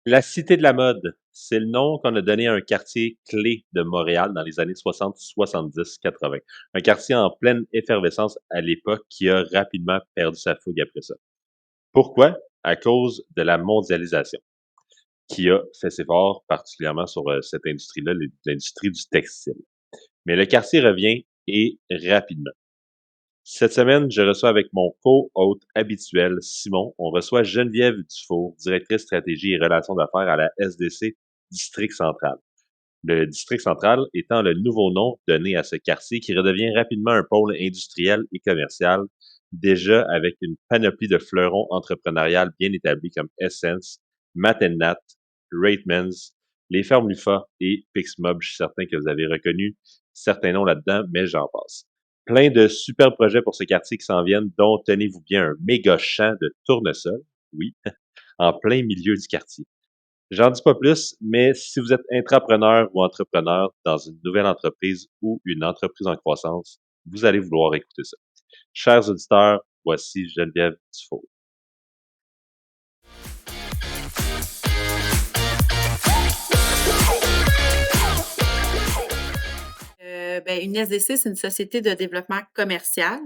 La Cité de la mode, c'est le nom qu'on a donné à un quartier clé de Montréal dans les années 60, 70, 80. Un quartier en pleine effervescence à l'époque qui a rapidement perdu sa fougue après ça. Pourquoi? À cause de la mondialisation qui a fait ses forts, particulièrement sur cette industrie-là, l'industrie du textile. Mais le quartier revient et rapidement. Cette semaine, je reçois avec mon co-hôte habituel, Simon, on reçoit Geneviève Dufour, directrice stratégie et relations d'affaires à la SDC District Central. Le District Central étant le nouveau nom donné à ce quartier qui redevient rapidement un pôle industriel et commercial, déjà avec une panoplie de fleurons entrepreneuriales bien établis comme Essence, Matennat, Ratemans, les Fermes Lufa et Pixmob. Je suis certain que vous avez reconnu certains noms là-dedans, mais j'en passe. Plein de super projets pour ce quartier qui s'en viennent, dont, tenez-vous bien, un méga champ de tournesol, oui, en plein milieu du quartier. J'en dis pas plus, mais si vous êtes intrapreneur ou entrepreneur dans une nouvelle entreprise ou une entreprise en croissance, vous allez vouloir écouter ça. Chers auditeurs, voici Geneviève Dufault. Une SDC, c'est une société de développement commercial.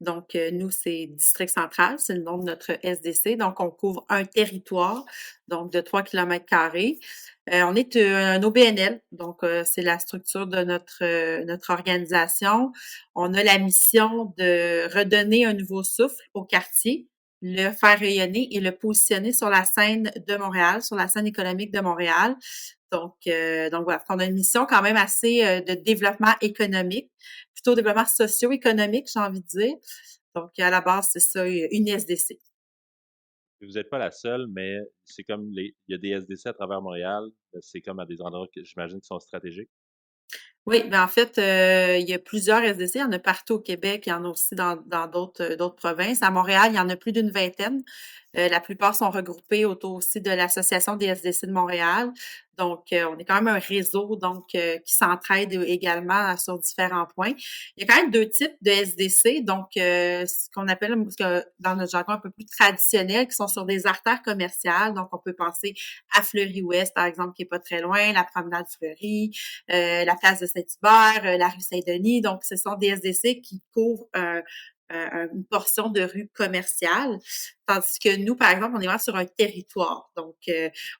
Donc, nous, c'est District Central, c'est le nom de notre SDC. Donc, on couvre un territoire, donc de 3 km². On est un OBNL, donc c'est la structure de notre organisation. On a la mission de redonner un nouveau souffle au quartier, le faire rayonner et le positionner sur la scène de Montréal, sur la scène économique de Montréal. Donc voilà, on a une mission quand même assez de développement économique, plutôt développement socio-économique, j'ai envie de dire. Donc, à la base, c'est ça, une SDC. Vous n'êtes pas la seule, mais c'est comme il y a des SDC à travers Montréal. C'est comme à des endroits que j'imagine qui sont stratégiques. Oui, en fait, il y a plusieurs SDC. Il y en a partout au Québec, il y en a aussi dans d'autres provinces. À Montréal, il y en a plus d'une vingtaine. La plupart sont regroupés autour aussi de l'Association des SDC de Montréal. Donc, on est quand même un réseau qui s'entraide également sur différents points. Il y a quand même deux types de SDC, donc ce qu'on appelle dans notre jargon un peu plus traditionnel, qui sont sur des artères commerciales. Donc, on peut penser à Fleury-Ouest, par exemple, qui est pas très loin, la promenade Fleury, la place de Saint-Hubert, la rue Saint-Denis. Donc, ce sont des SDC qui couvrent une portion de rue commerciale, tandis que nous, par exemple, on est vraiment sur un territoire. Donc,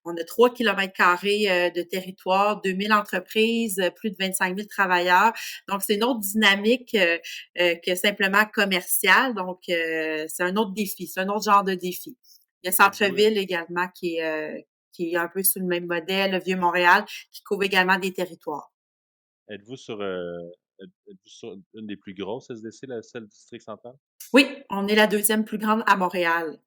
on a 3 km² de territoire, 2 000 entreprises, plus de 25 000 travailleurs. Donc, c'est une autre dynamique que simplement commerciale. Donc, c'est un autre défi, c'est un autre genre de défi. Il y a Êtes-vous, Centre-Ville également qui est un peu sous le même modèle, le Vieux-Montréal, qui couvre également des territoires. êtes-vous sur, êtes-vous sur une des plus grosses SDC, celle du District Central? Oui, on est la deuxième plus grande à Montréal.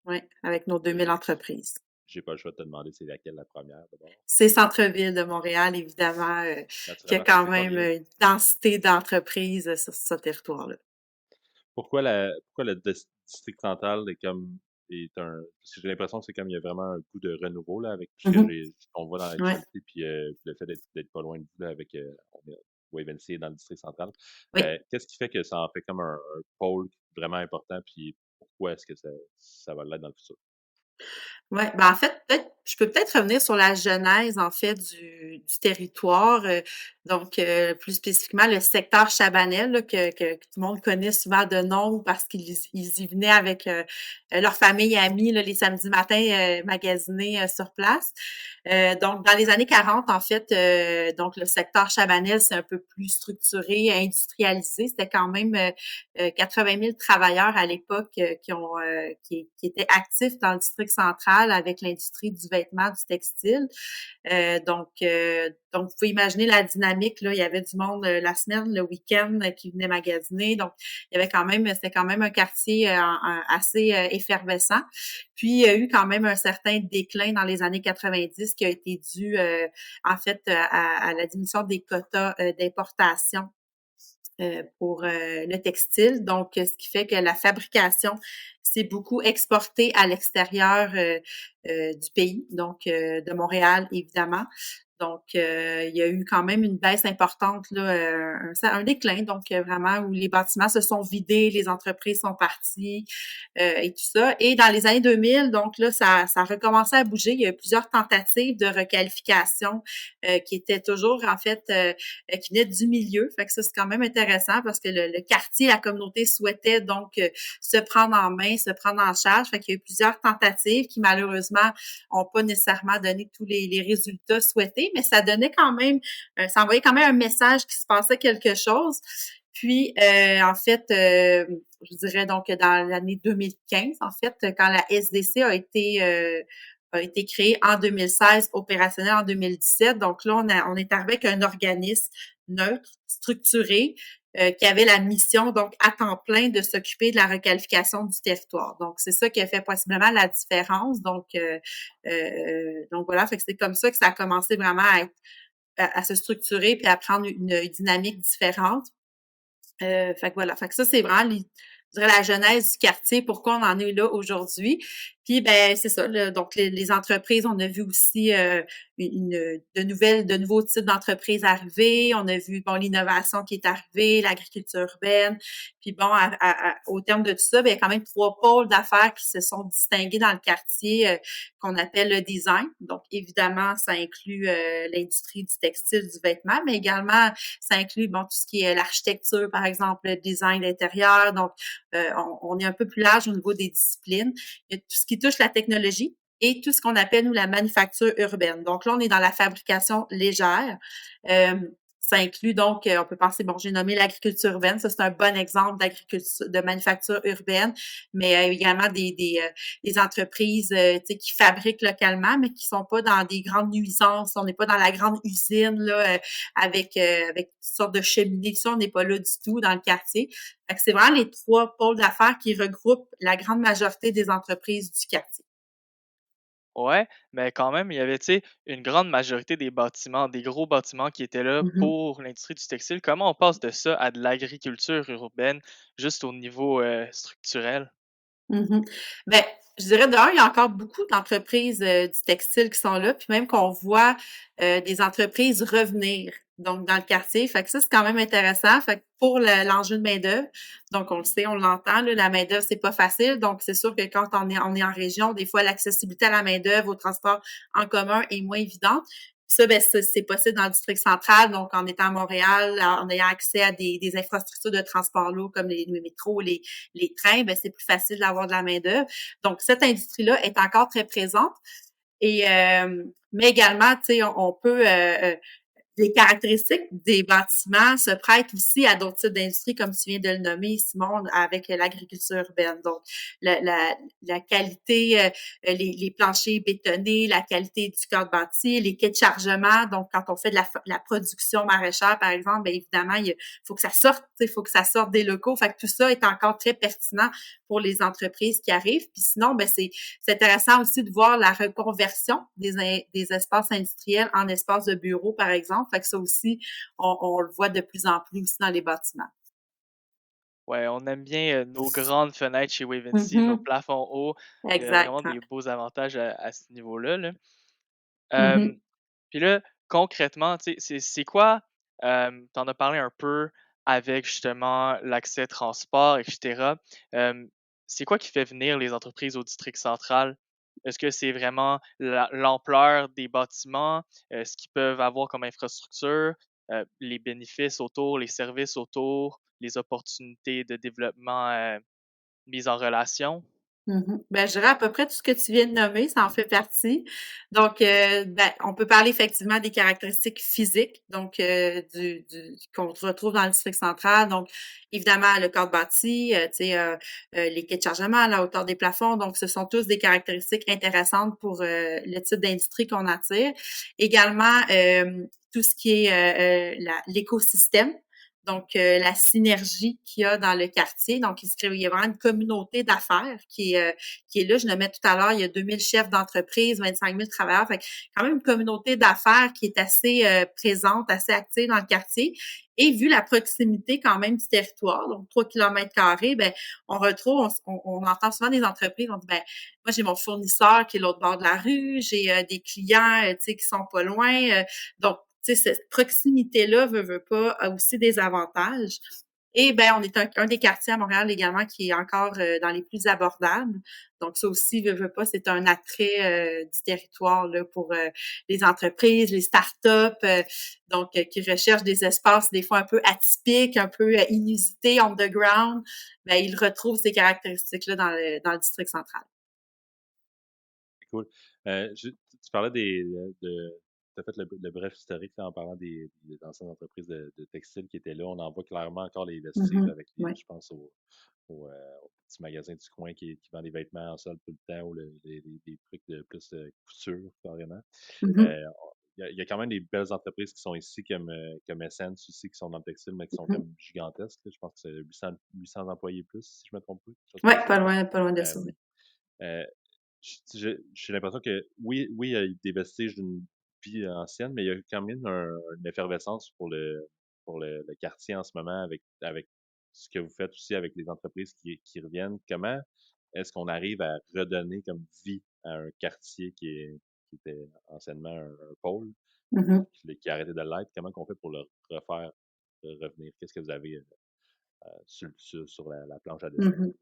Oui, avec nos 2000 Euh, entreprises. J'ai pas le choix de te demander c'est laquelle la première d'abord. C'est Centre-Ville de Montréal, évidemment, qui a Naturellement, ça quand c'est même combien? une densité d'entreprises sur ce territoire-là. Pourquoi le District Central est un parce que j'ai l'impression que c'est comme il y a vraiment un goût de renouveau là avec tout ce que Mhm. j'ai qu'on voit dans Ouais, l'actualité puis le fait d'être pas loin de vous là avec on est Wave NC dans le District Central. oui. Qu'est-ce qui fait que ça en fait comme un pôle vraiment important puis pourquoi est-ce que ça va l'être dans le futur? Ouais, en fait, je peux peut-être revenir sur la genèse, en fait, du territoire. Donc, plus spécifiquement, le secteur Chabanel, là, que tout le monde connaît souvent de nom parce qu'ils y venaient avec leur famille et amis là, les samedis matins magasiner sur place. Donc, dans les années 40, en fait, donc le secteur Chabanel, c'est un peu plus structuré, industrialisé. C'était quand même 80 000 travailleurs à l'époque qui étaient actifs dans le district central avec l'industrie du vêtement, du textile. Donc, vous pouvez imaginer la dynamique, là. Il y avait du monde la semaine, le week-end qui venait magasiner. Donc, il y avait c'était quand même un quartier assez effervescent. Puis, il y a eu quand même un certain déclin dans les années 90 qui a été dû, en fait, à la diminution des quotas d'importation pour le textile. Donc, ce qui fait que la fabrication s'est beaucoup exportée à l'extérieur du pays, donc de Montréal, évidemment. Donc, il y a eu quand même une baisse importante, là, un déclin, donc vraiment où les bâtiments se sont vidés, les entreprises sont parties et tout ça. Et dans les années 2000, donc là, ça a recommencé à bouger. Il y a eu plusieurs tentatives de requalification qui étaient toujours, en fait, qui venaient du milieu. Fait que ça, c'est quand même intéressant parce que le quartier, la communauté souhaitait donc se prendre en main, se prendre en charge. Fait qu'il y a eu plusieurs tentatives qui, malheureusement, n'ont pas nécessairement donné tous les résultats souhaités, mais ça donnait quand même, ça envoyait quand même un message qu'il se passait quelque chose. Puis, en fait, je dirais donc dans l'année 2015, en fait, quand la SDC a été créée en 2016, opérationnelle en 2017. Donc là, on est arrivé avec un organisme neutre, structuré, qui avait la mission, donc, à temps plein, de s'occuper de la requalification du territoire. Donc, c'est ça qui a fait possiblement la différence. Donc voilà, fait que c'est comme ça que ça a commencé vraiment à se structurer puis à prendre une dynamique différente. Fait que voilà, fait que ça, c'est vraiment je dirais la genèse du quartier, pourquoi on en est là aujourd'hui. Puis ben c'est ça, donc les entreprises, on a vu aussi de nouveaux types d'entreprises arriver. On a vu bon l'innovation qui est arrivée, l'agriculture urbaine. Puis bon, au terme de tout ça, ben, il y a quand même trois pôles d'affaires qui se sont distingués dans le quartier qu'on appelle le design. Donc évidemment, ça inclut l'industrie du textile, du vêtement, mais également ça inclut bon tout ce qui est l'architecture, par exemple, le design d'intérieur. Donc on est un peu plus large au niveau des disciplines. Il y a tout ce qui touche la technologie et tout ce qu'on appelle, nous, la manufacture urbaine. Donc là, on est dans la fabrication légère. Ça inclut donc, on peut penser, bon, j'ai nommé l'agriculture urbaine, ça c'est un bon exemple d'agriculture, de manufacture urbaine, mais également des entreprises, qui fabriquent localement, mais qui sont pas dans des grandes nuisances. On n'est pas dans la grande usine là, avec toutes sortes de cheminées. Tout ça, on n'est pas là du tout dans le quartier. Fait que c'est vraiment les trois pôles d'affaires qui regroupent la grande majorité des entreprises du quartier. Ouais, mais quand même, il y avait, tu sais, une grande majorité des bâtiments, des gros bâtiments qui étaient là Mhm. pour l'industrie du textile. Comment on passe de ça à de l'agriculture urbaine juste au niveau structurel? Mhm. Ben, je dirais d'un, il y a encore beaucoup d'entreprises du textile qui sont là, puis même qu'on voit des entreprises revenir donc dans le quartier. Fait que ça, c'est quand même intéressant. Fait que pour l'enjeu de main-d'œuvre, donc on le sait, on l'entend, là, la main-d'œuvre, c'est pas facile. Donc, c'est sûr que quand on est en région, des fois, l'accessibilité à la main-d'œuvre, au transport en commun est moins évidente. Ça, ben, c'est possible dans le district central, donc en étant à Montréal, en ayant accès à des infrastructures de transport lourd comme les métros, les trains, ben, c'est plus facile d'avoir de la main-d'œuvre. Donc, cette industrie-là est encore très présente. Et mais également, tu sais, on peut les caractéristiques des bâtiments se prêtent aussi à d'autres types d'industries, comme tu viens de le nommer, Simon, avec l'agriculture urbaine. Donc, la qualité, les planchers bétonnés, la qualité du cadre bâti, les quais de chargement. Donc, quand on fait de la production maraîchère, par exemple, bien évidemment, il faut que ça sorte, il faut que ça sorte des locaux. Fait que tout ça est encore très pertinent pour les entreprises qui arrivent. Puis sinon, ben c'est intéressant aussi de voir la reconversion des espaces industriels en espaces de bureaux, par exemple. Fait que ça aussi, on le voit de plus en plus aussi dans les bâtiments. Ouais, on aime bien nos grandes fenêtres chez Wavency, nos Mhm. plafonds hauts. Il y a vraiment Exact. des beaux avantages à ce niveau-là, là. Mhm. Puis là, concrètement, tu sais, c'est quoi, tu en as parlé un peu avec justement l'accès transport et cetera. Hem, c'est quoi qui fait venir les entreprises au district central? Est-ce que c'est vraiment l'ampleur des bâtiments, ce qu'ils peuvent avoir comme infrastructure, les bénéfices autour, les services autour, les opportunités de développement, mises en relation? Mhm. Ben, je dirais à peu près tout ce que tu viens de nommer, ça en fait partie. Donc, ben, on peut parler effectivement des caractéristiques physiques, donc qu'on retrouve dans le district central. Donc, évidemment, le cadre bâti, tu sais, les quais de chargement, la hauteur des plafonds. Donc, ce sont tous des caractéristiques intéressantes pour le type d'industrie qu'on attire. Également, tout ce qui est l'écosystème. Donc, la synergie qu'il y a dans le quartier. Donc, il y a vraiment une communauté d'affaires qui est là. Je le mets tout à l'heure, il y a 2000 chefs d'entreprise, 25 000 travailleurs. Fait quand même une communauté d'affaires qui est assez présente, assez active dans le quartier. Et vu la proximité quand même du territoire, donc 3 km², ben on retrouve, on entend souvent des entreprises, on dit, ben moi, j'ai mon fournisseur qui est l'autre bord de la rue, j'ai des clients, tu sais, qui sont pas loin. Donc, tu sais, cette proximité-là, veut pas, a aussi des avantages. Et ben, on est un des quartiers à Montréal également qui est encore dans les plus abordables. Donc, ça aussi, veut pas, c'est un attrait du territoire là, pour les entreprises, les startups, donc qui recherchent des espaces des fois un peu atypiques, un peu inusités, underground. Ben, ils retrouvent ces caractéristiques-là dans le district central. Cool. Tu parlais tu as fait le bref historique là, en parlant des anciennes entreprises de textiles qui étaient là. On en voit clairement encore les vestiges Mhm. avec Ouais. je pense au petit magasin du coin qui vend des vêtements en solde tout le temps ou des trucs de plus couture, carrément. Mhm. Euh, il y a quand même des belles entreprises qui sont ici, comme Essence aussi, qui sont dans le textile, mais qui sont Mhm. comme gigantesques, là. Je pense que c'est 800 employés plus, si je me trompe pas, quelque chose comme Ouais, ça. pas loin de Euh, ça. Oui. euh, j'ai l'impression que oui, il y a des vestiges d'une vie ancienne, mais il y a quand même une effervescence pour le quartier en ce moment avec ce que vous faites aussi avec les entreprises qui reviennent. Comment est-ce qu'on arrive à redonner comme vie à un quartier qui était anciennement un pôle, Mhm. qui a arrêté de l'être? Comment qu'on fait pour le refaire revenir? Qu'est-ce que vous avez sur la planche à dessin? Mhm.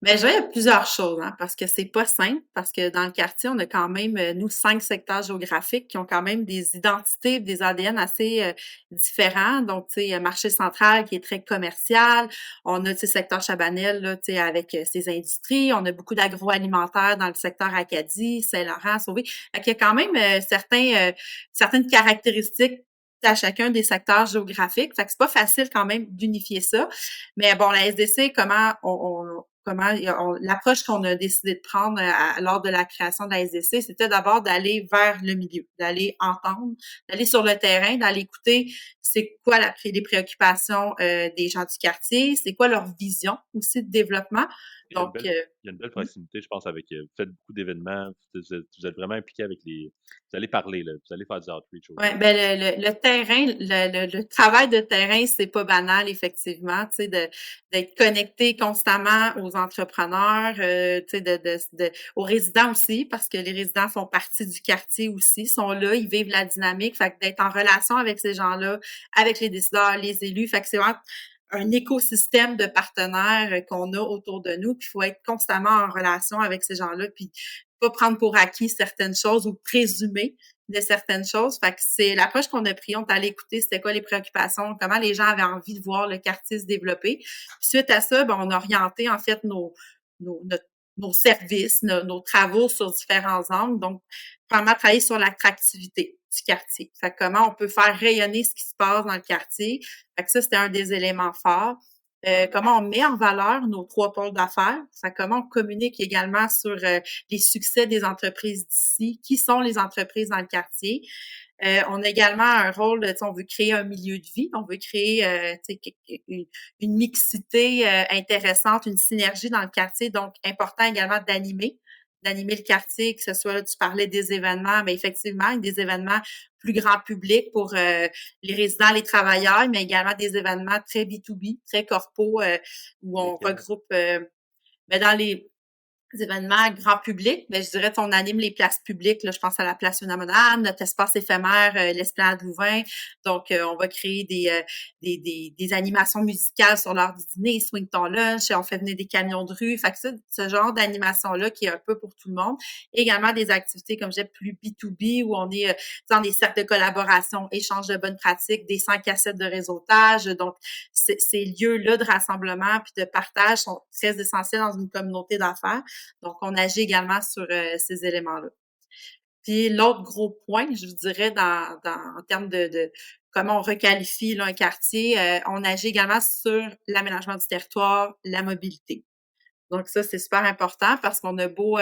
Ben, je dirais, il y a plusieurs choses, hein, parce que c'est pas simple, parce que dans le quartier, on a quand même, nous, 5 secteurs géographiques qui ont quand même des identités, des ADN assez différents. Donc, tu sais, marché central qui est très commercial. On a, tu sais, secteur Chabanel, là, tu sais, avec ses industries. On a beaucoup d'agroalimentaire dans le secteur Acadie, Saint-Laurent, Sauvé. Fait qu'il y a quand même certaines caractéristiques à chacun des secteurs géographiques. Fait que c'est pas facile quand même d'unifier ça. Mais bon, la SDC, l'approche qu'on a décidé de prendre lors de la création de la SDC, c'était d'abord d'aller vers le milieu, d'aller entendre, d'aller sur le terrain, d'aller écouter c'est quoi les préoccupations des gens du quartier, c'est quoi leur vision aussi de développement. Il y a Donc, il y a une belle proximité, je pense, avec, vous faites beaucoup d'événements, vous êtes vraiment impliqué avec vous allez parler, là, vous allez faire du outreach aux ouais, gens. ben le terrain, le travail de terrain, c'est pas banal, effectivement, tu sais, d'être connecté constamment aux entrepreneurs, tu sais, aux résidents aussi, parce que les résidents font partie du quartier aussi, sont là, ils vivent la dynamique, fait que d'être en relation avec ces gens-là, avec les décideurs, les élus, fait que c'est vraiment un écosystème de partenaires qu'on a autour de nous, puis il faut être constamment en relation avec ces gens-là, puis pas prendre pour acquis certaines choses ou présumer de certaines choses. Fait que c'est l'approche qu'on a pris. On est allé écouter c'était quoi les préoccupations, comment les gens avaient envie de voir le quartier se développer. Puis suite à ça, ben, on a orienté en fait nos, notre- nos services, nos travaux sur différents angles. Donc, vraiment travailler sur l'attractivité du quartier. Fait que comment on peut faire rayonner ce qui se passe dans le quartier. Fait que ça, c'était un des éléments forts. Comment on met en valeur nos 3 pôles d'affaires. Fait que comment on communique également sur les succès des entreprises d'ici, qui sont les entreprises dans le quartier. On a également un rôle, on veut créer un milieu de vie, on veut créer une mixité intéressante, une synergie dans le quartier, donc important également d'animer le quartier, que ce soit, là, tu parlais des événements, mais effectivement, des événements plus grand public pour les résidents, les travailleurs, mais également des événements très B2B, très corpo, où on Lesquels? regroupe dans les événements grand public, je dirais on anime les places publiques, là, je pense à la place Unamonam, notre espace éphémère, l'Esplanade Louvain. Donc, on va créer des animations musicales sur l'heure du dîner, swing ton lunch, on fait venir des camions de rue. Fait que ça, ce genre d'animation-là qui est un peu pour tout le monde. Également des activités, comme je disais, plus B2B, où on est dans des cercles de collaboration, échange de bonnes pratiques, des 100 cassettes de réseautage. Donc, ces lieux-là de rassemblement puis de partage sont très essentiels dans une communauté d'affaires. Donc, on agit également sur ces éléments-là. Puis l'autre gros point, je vous dirais, en termes de comment on requalifie là, un quartier, on agit également sur l'aménagement du territoire, la mobilité. Donc ça, c'est super important parce qu'on a beau,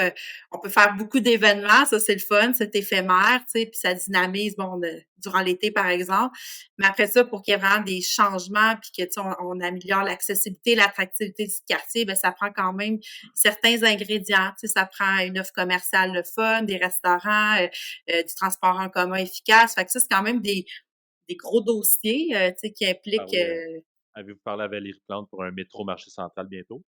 on peut faire beaucoup d'événements, ça c'est le fun, c'est éphémère, tu sais, puis ça dynamise, bon, durant l'été par exemple. Mais après ça, pour qu'il y ait vraiment des changements, puis que tu sais, on améliore l'accessibilité, l'attractivité du quartier, ben ça prend quand même certains ingrédients. Tu sais, ça prend une offre commerciale le fun, des restaurants, du transport en commun efficace. Fait que ça, c'est quand même des gros dossiers, tu sais, qui impliquent. Parlez, avez-vous parlé à Valérie Plante pour un métro marché central bientôt?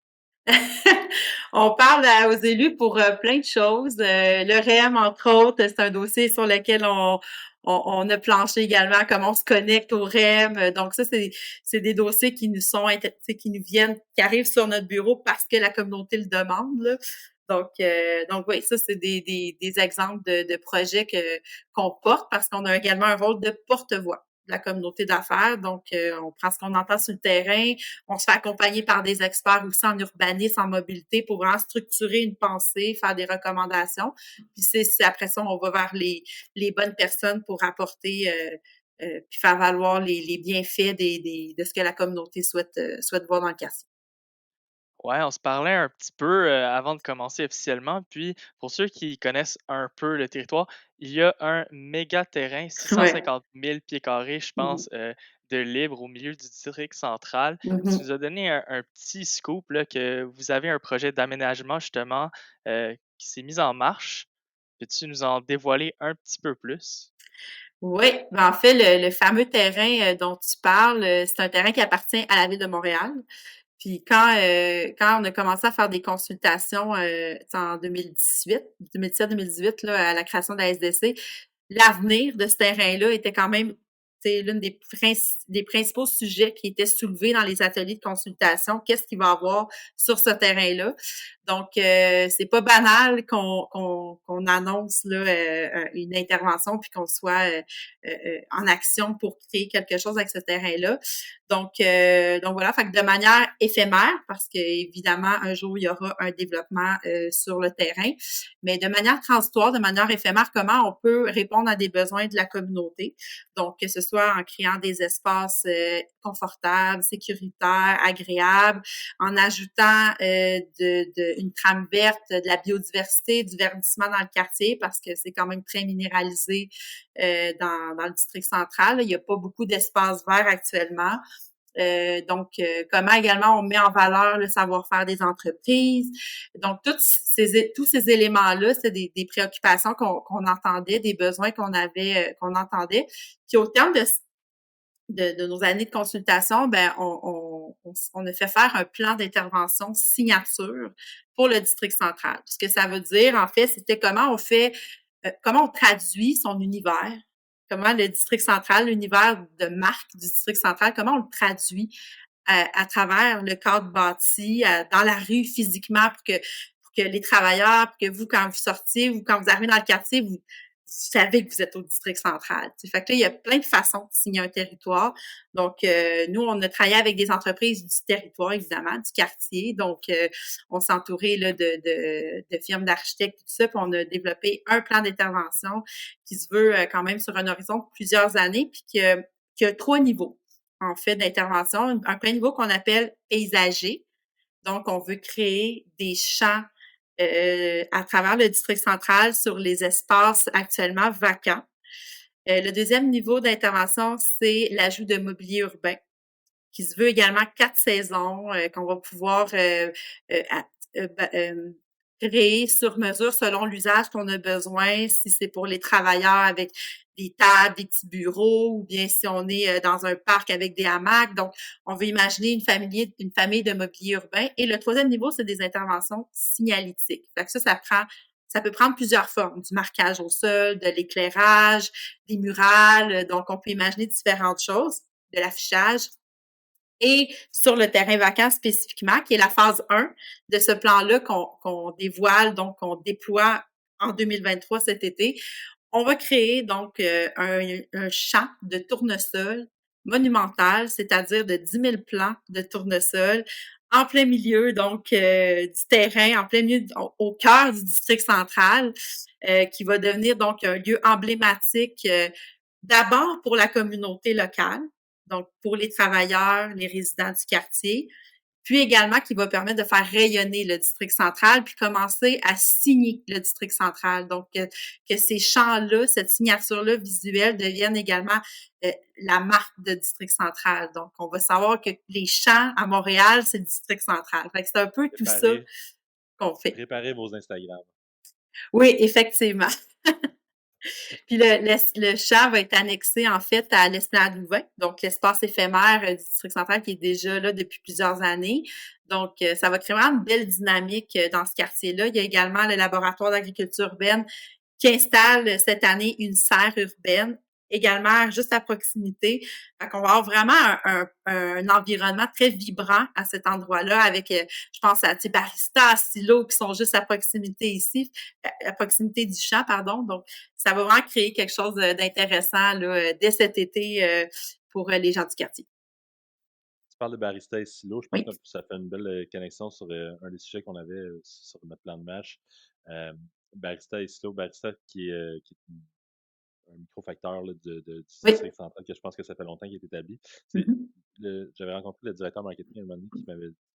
On parle aux élus pour plein de choses. Le REM, entre autres, c'est un dossier sur lequel on a planché également, comment on se connecte au REM. Donc ça, c'est des dossiers qui nous sont, qui nous viennent, qui arrivent sur notre bureau parce que la communauté le demande, là. Donc oui, ça, c'est des exemples de projets qu'on porte parce qu'on a également un rôle de porte-voix de la communauté d'affaires. Donc, on prend ce qu'on entend sur le terrain, on se fait accompagner par des experts aussi en urbanisme, en mobilité pour vraiment structurer une pensée, faire des recommandations. Puis c'est après ça, on va vers les bonnes personnes pour apporter puis faire valoir les bienfaits de ce que la communauté souhaite voir dans le quartier. Ouais, on se parlait un petit peu avant de commencer officiellement. Puis, pour ceux qui connaissent un peu le territoire, il y a un méga terrain, Ouais. 650 000 pieds carrés, je Mhm. pense, de libre au milieu du district central. Tu Mhm. nous as donné un petit scoop là, que vous avez un projet d'aménagement justement qui s'est mis en marche. Peux-tu nous en dévoiler un petit peu plus? Oui, ben en fait, le fameux terrain dont tu parles, c'est un terrain qui appartient à la ville de Montréal. Puis quand on a commencé à faire des consultations en 2017-2018 là, à la création de la SDC, l'avenir de ce terrain-là était quand même l'une des principaux sujets qui étaient soulevés dans les ateliers de consultation. Qu'est-ce qu'il va y avoir sur ce terrain-là? Donc, c'est pas banal qu'on annonce là, une intervention puis qu'on soit en action pour créer quelque chose avec ce terrain-là. Donc voilà, fait que de manière éphémère, parce que évidemment, un jour, il y aura un développement sur le terrain, mais de manière transitoire, de manière éphémère, comment on peut répondre à des besoins de la communauté. Donc, que ce soit en créant des espaces confortables, sécuritaires, agréables, en ajoutant une trame verte, de la biodiversité, du verdissement dans le quartier, parce que c'est quand même très minéralisé dans le district central. Il n'y a pas beaucoup d'espaces verts actuellement. Comment également on met en valeur le savoir-faire des entreprises. Donc, tous ces éléments-là, c'est des préoccupations qu'on entendait, des besoins qu'on entendait. Puis au terme de nos années de consultation, ben on a fait faire un plan d'intervention signature pour le district central. Ce que ça veut dire, en fait, c'était comment on traduit son univers, comment le district central, l'univers de marque du district central, comment on le traduit à travers le cadre bâti, dans la rue physiquement pour que les travailleurs, pour que vous, quand vous sortiez ou quand vous arrivez dans le quartier, vous savez que vous êtes au district central. T'sais. Fait que là, il y a plein de façons de signer un territoire. Donc, nous, on a travaillé avec des entreprises du territoire, évidemment, du quartier. Donc, on s'est entouré là, de firmes d'architectes, tout ça, puis on a développé un plan d'intervention qui se veut quand même sur un horizon de plusieurs années, puis qui a 3 niveaux, en fait, d'intervention. Un premier niveau qu'on appelle paysager. Donc, on veut créer des champs à travers le district central sur les espaces actuellement vacants. Le deuxième niveau d'intervention, c'est l'ajout de mobilier urbain, qui se veut également 4 saisons, qu'on va pouvoir à- ba- créer sur mesure selon l'usage qu'on a besoin, si c'est pour les travailleurs avec des tables, des petits bureaux, ou bien si on est dans un parc avec des hamacs. Donc, on veut imaginer une famille de mobilier urbain. Et le troisième niveau, c'est des interventions signalétiques. Fait que ça peut prendre plusieurs formes, du marquage au sol, de l'éclairage, des murales. Donc, on peut imaginer différentes choses, de l'affichage. Et sur le terrain vacant spécifiquement, qui est la phase 1 de ce plan-là qu'on dévoile, donc qu'on déploie en 2023 cet été, on va créer donc un champ de tournesol monumental, c'est-à-dire de 10 000 plants de tournesol en plein milieu donc du terrain, en plein milieu au cœur du district central, qui va devenir donc un lieu emblématique d'abord pour la communauté locale, donc pour les travailleurs, les résidents du quartier, puis également qui va permettre de faire rayonner le district central, puis commencer à signer le district central. Donc, que ces champs-là, cette signature-là visuelle devienne également la marque de district central. Donc, on va savoir que les champs à Montréal, c'est le district central. Fait que c'est un peu tout ça qu'on fait. Préparez vos Instagram. Oui, effectivement. Puis le champ va être annexé, en fait, à l'Esplanade Louvain, donc l'espace éphémère du district central qui est déjà là depuis plusieurs années. Donc, ça va créer vraiment une belle dynamique dans ce quartier-là. Il y a également le laboratoire d'agriculture urbaine qui installe cette année une serre urbaine, également juste à proximité. Fait qu'on va avoir vraiment un environnement très vibrant à cet endroit-là avec, je pense à Barista, Silo qui sont juste à proximité ici, à proximité du champ, pardon. Donc, ça va vraiment créer quelque chose d'intéressant là, dès cet été pour les gens du quartier. Tu parles de Barista et Silo. Je pense Oui. que ça fait une belle connexion sur un des sujets qu'on avait sur notre plan de match. Barista et Silo. Barista qui est un microfacteur là, du district central que je pense que ça fait longtemps qu'il est établi. J'avais rencontré le directeur marketing à un moment donné qui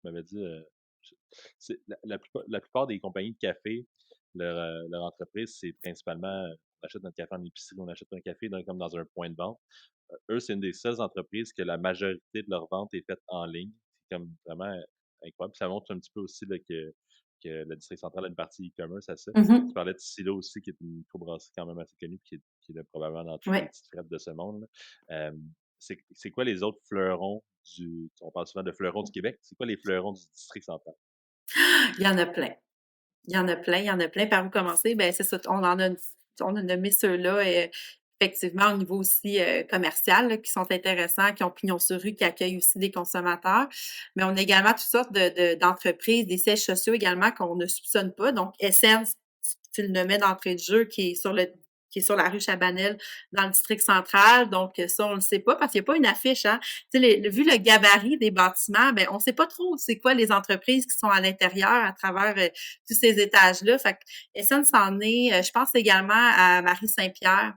m'avait dit la plupart des compagnies de café, leur entreprise, c'est principalement on achète notre café en épicerie, on achète un café comme dans un point de vente. Eux, c'est une des seules entreprises que la majorité de leur vente est faite en ligne. C'est comme vraiment incroyable. Ça montre un petit peu aussi là, que le district central a une partie e-commerce à ça. Tu parlais de Silo aussi, qui est une microbrasserie quand même assez connue, qui est là probablement dans toutes les petites frettes de ce monde. C'est quoi les autres fleurons on parle souvent de fleurons du Québec. C'est quoi les fleurons du district central? Il y en a plein. Il y en a plein, il y en a plein. Par où commencer? Ben c'est ça, on a nommé ceux-là, effectivement, au niveau aussi commercial, là, qui sont intéressants, qui ont pignon sur rue, qui accueillent aussi des consommateurs. Mais on a également toutes sortes d'entreprises, des sièges sociaux également qu'on ne soupçonne pas. Donc, Essence, tu le nommais d'entrée de jeu, qui est sur la rue Chabanel, dans le district central. Donc, ça, on le sait pas parce qu'il n'y a pas une affiche, hein. Tu sais, vu le gabarit des bâtiments, ben, on sait pas trop c'est quoi les entreprises qui sont à l'intérieur à travers tous ces étages-là. Fait que Essence en est, je pense également à Marie Saint-Pierre,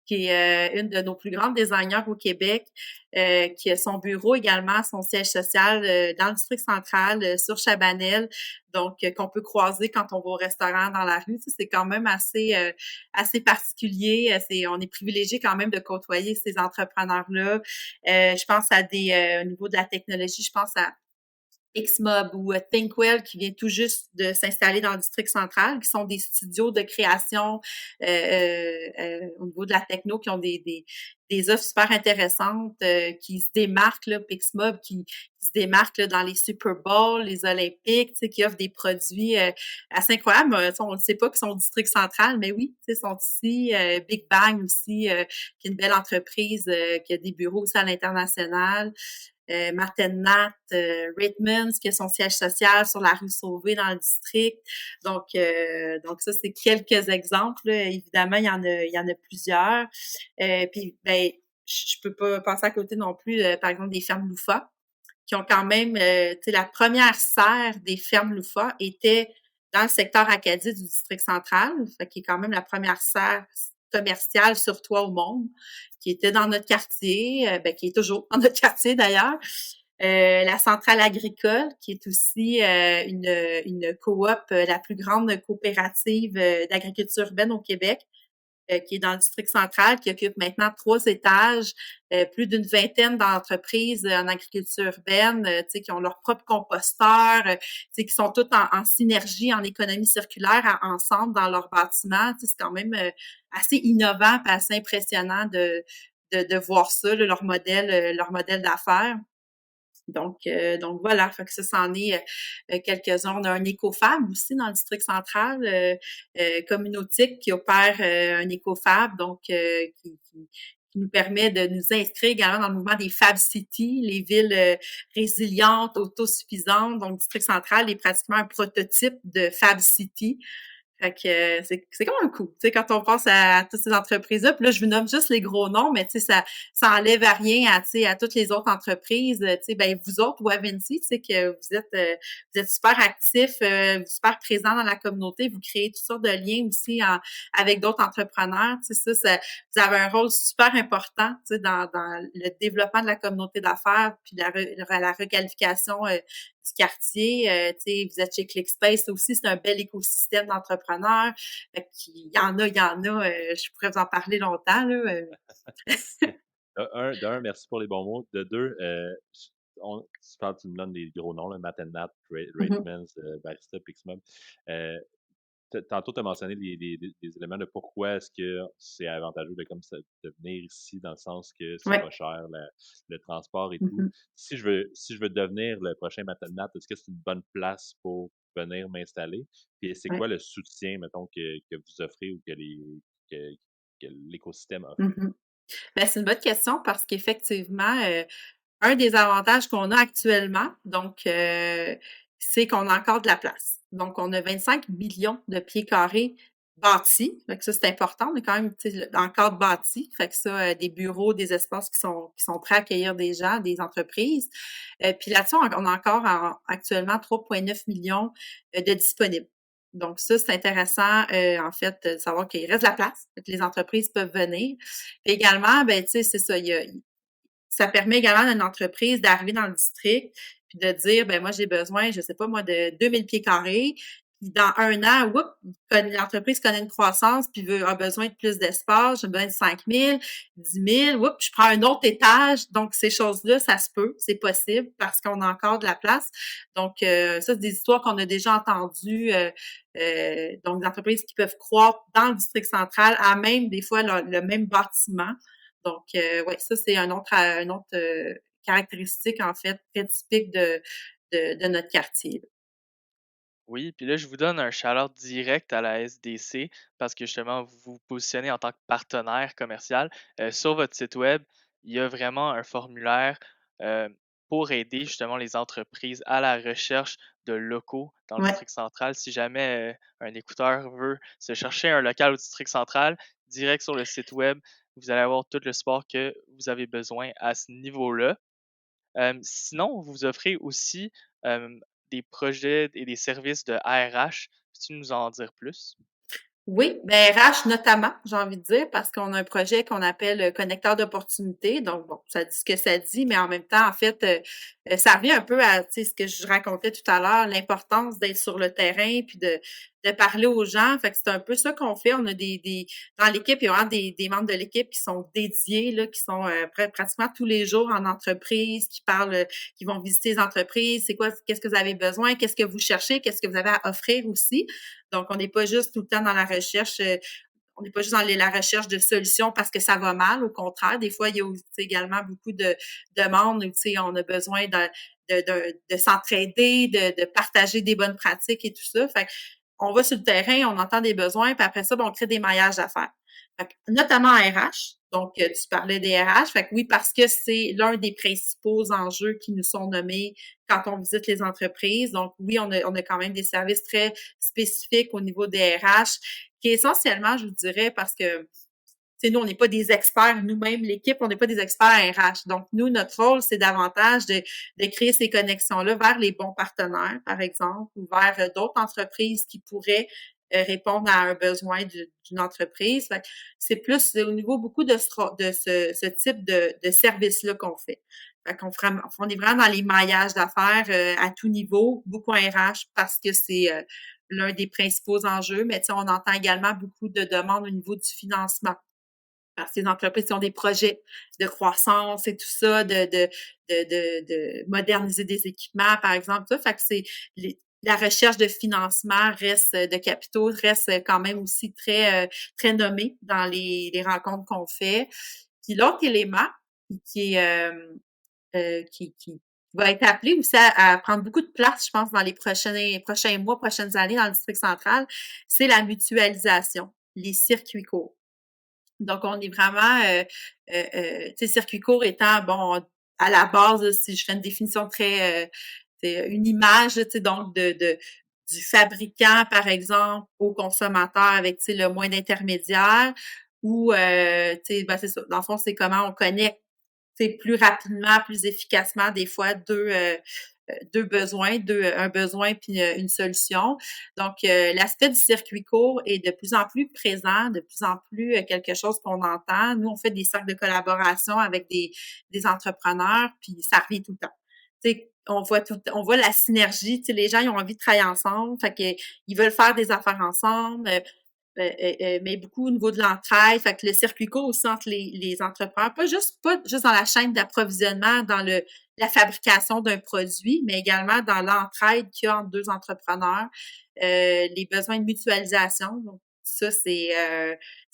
qui est une de nos plus grandes designers au Québec, qui a son bureau également, son siège social dans le district central, sur Chabanel, donc qu'on peut croiser quand on va au restaurant dans la rue. Tu sais, c'est quand même assez particulier. On est privilégié quand même de côtoyer ces entrepreneurs-là. Je pense à au niveau de la technologie, je pense à Xmob ou Thinkwell qui vient tout juste de s'installer dans le district central, qui sont des studios de création au niveau de la techno, qui ont des offres super intéressantes, qui se démarquent, là, Xmob qui se démarque là, dans les Super Bowls, les Olympiques, tu sais, qui offrent des produits assez incroyables. On ne sait pas qu'ils sont au district central, mais oui, tu sais, sont ici. Big Bang aussi, qui est une belle entreprise, qui a des bureaux aussi à l'international. Martin Nat, Redmonds, qui a son siège social sur la rue Sauvé dans le district. Donc ça, c'est quelques exemples. Là. Évidemment, il y en a plusieurs. Puis, ben, je peux pas passer à côté non plus, par exemple, des fermes Loufa, qui ont quand même, tu sais, la première serre des fermes Loufa était dans le secteur Acadie du district central, fait qui est quand même la première serre commerciale sur toit au monde, qui était dans notre quartier, qui est toujours dans notre quartier d'ailleurs. La centrale agricole, qui est aussi une coop, la plus grande coopérative d'agriculture urbaine au Québec, qui est dans le district central, qui occupe maintenant 3 étages, plus d'une vingtaine d'entreprises en agriculture urbaine, qui ont leur propre composteur, qui sont toutes en synergie, en économie circulaire ensemble dans leur bâtiment. C'est quand même assez innovant et assez impressionnant de voir ça, là, leur modèle d'affaires. Donc voilà, fait que ça, c'en est quelques-uns. On a un écofab aussi dans le district central, communautique qui opère un écofab, donc qui nous permet de nous inscrire également dans le mouvement des Fab Cities, les villes résilientes, autosuffisantes. Donc, le district central est pratiquement un prototype de Fab City. Fait que c'est comme un coup, tu sais, quand on pense à toutes ces entreprises-là, puis là, je vous nomme juste les gros noms, mais tu sais, ça enlève à rien à, tu sais, à toutes les autres entreprises, tu sais, ben vous autres, Wavinci, tu sais, que vous êtes super actifs, super présents dans la communauté, vous créez toutes sortes de liens aussi avec d'autres entrepreneurs, tu sais, vous avez un rôle super important, tu sais, dans le développement de la communauté d'affaires, puis la requalification du quartier. Tu sais, vous êtes chez ClickSpace aussi, c'est un bel écosystème d'entrepreneurs. Fait qu'il il y en a, je pourrais vous en parler longtemps, là. De un, merci pour les bons mots. De deux, tu parles, tu me donnes des gros noms, là, Matt and Nat, Mhm, Ratemans, Barista, Pixmob. Euh, Tantôt, tu as mentionné des éléments de pourquoi est-ce que c'est avantageux de, comme ça, de venir ici, dans le sens que c'est ouais. pas cher, le transport et tout. Mhm, Si je veux devenir le prochain Matt and Nat, est-ce que c'est une bonne place pour venir m'installer? Puis c'est ouais. quoi le soutien, mettons, que vous offrez ou que, que l'écosystème offre? Mhm. Ben, c'est une bonne question parce qu'effectivement, un des avantages qu'on a actuellement, donc, c'est qu'on a encore de la place. Donc, on a 25 millions de pieds carrés bâtis. Fait que ça, c'est important. On est quand même, tu sais, encore bâti. Fait que ça, des bureaux, des espaces qui sont prêts à accueillir des gens, des entreprises. Puis là-dessus, on a encore actuellement 3,9 millions de disponibles. Donc ça, c'est intéressant, en fait, de savoir qu'il reste de la place, que les entreprises peuvent venir. Puis également, ben, tu sais, c'est ça, ça permet également à une entreprise d'arriver dans le district puis de dire, ben moi, j'ai besoin, je sais pas moi, de 2000 pieds carrés. Puis dans un an, l'entreprise connaît une croissance puis a besoin de plus d'espace, j'ai besoin de 5000, 10 000, je prends un autre étage. Donc, ces choses-là, ça se peut, c'est possible parce qu'on a encore de la place. Donc, ça, c'est des histoires qu'on a déjà entendues. Donc, des entreprises qui peuvent croître dans le district central à même des fois le même bâtiment. Donc, ouais, ça, c'est une autre caractéristique, en fait, très typique de notre quartier. Oui, puis là, je vous donne un shout-out direct à la SDC parce que justement, vous vous positionnez en tant que partenaire commercial. Sur votre site web, il y a vraiment un formulaire euh, pour aider justement les entreprises à la recherche de locaux dans le Ouais. district central. Si jamais un écouteur veut se chercher un local au district central, direct sur le site web, vous allez avoir tout le support que vous avez besoin à ce niveau-là. Sinon, vous offrez aussi des projets et des services de RH. Peux-tu nous en dire plus? Oui, ben RH notamment, j'ai envie de dire, parce qu'on a un projet qu'on appelle connecteur d'opportunités. Donc, bon, ça dit ce que ça dit, mais en même temps, en fait, ça revient un peu à, tu sais, ce que je racontais tout à l'heure, l'importance d'être sur le terrain puis de parler aux gens. Fait que c'est un peu ça qu'on fait. On a dans l'équipe, il y a vraiment des membres de l'équipe qui sont dédiés, là, qui sont pratiquement tous les jours en entreprise, qui parlent, qui vont visiter les entreprises. Qu'est-ce que vous avez besoin? Qu'est-ce que vous cherchez? Qu'est-ce que vous avez à offrir aussi? Donc, on n'est pas juste tout le temps dans la recherche, on n'est pas juste dans la recherche de solutions parce que ça va mal. Au contraire, des fois, il y a aussi également beaucoup de demandes où, on a besoin de s'entraider, de partager des bonnes pratiques et tout ça. Fait on va sur le terrain, on entend des besoins, puis après ça, on crée des maillages d'affaires. Notamment en RH. Donc, tu parlais des RH. Fait que oui, parce que c'est l'un des principaux enjeux qui nous sont nommés quand on visite les entreprises. Donc, oui, on a quand même des services très spécifiques au niveau des RH, qui essentiellement, je vous dirais, parce que nous, on n'est pas des experts, nous-mêmes, l'équipe, on n'est pas des experts en RH. Donc, nous, notre rôle, c'est davantage de créer ces connexions-là vers les bons partenaires, par exemple, ou vers d'autres entreprises qui pourraient répondre à un besoin d'une entreprise. Fait que c'est plus au niveau beaucoup de ce type de service-là qu'on fait. Fait on est vraiment dans les maillages d'affaires à tout niveau, beaucoup en RH parce que c'est l'un des principaux enjeux, mais on entend également beaucoup de demandes au niveau du financement parce que les entreprises qui ont des projets de croissance et tout ça, de moderniser des équipements, par exemple, tout ça. Fait que la recherche de financement de capitaux reste quand même aussi très nommée dans les rencontres qu'on fait. Puis l'autre élément qui est qui va être appelé aussi à prendre beaucoup de place, je pense, dans les prochains mois, prochaines années dans le district central, c'est la mutualisation, les circuits courts. Donc, on est vraiment, tu sais, circuit court étant, bon, à la base, si je fais une définition c'est une image, tu sais, donc du fabricant, par exemple, au consommateur avec, tu sais, le moins d'intermédiaires ou, tu sais, ben, c'est ça. Dans le fond, c'est comment on connecte, tu sais, plus rapidement, plus efficacement, des fois, deux besoins, un besoin puis une solution. Donc, l'aspect du circuit court est de plus en plus présent, de plus en plus quelque chose qu'on entend. Nous, on fait des cercles de collaboration avec des entrepreneurs, puis ça revient tout le temps. Tu sais, on voit la synergie, tu sais, les gens, ils ont envie de travailler ensemble, fait que ils veulent faire des affaires ensemble, mais beaucoup au niveau de l'entraide, fait que le circuit court aussi entre les entrepreneurs, pas juste dans la chaîne d'approvisionnement, dans la fabrication d'un produit, mais également dans l'entraide qu'il y a entre deux entrepreneurs, les besoins de mutualisation. Donc, ça, c'est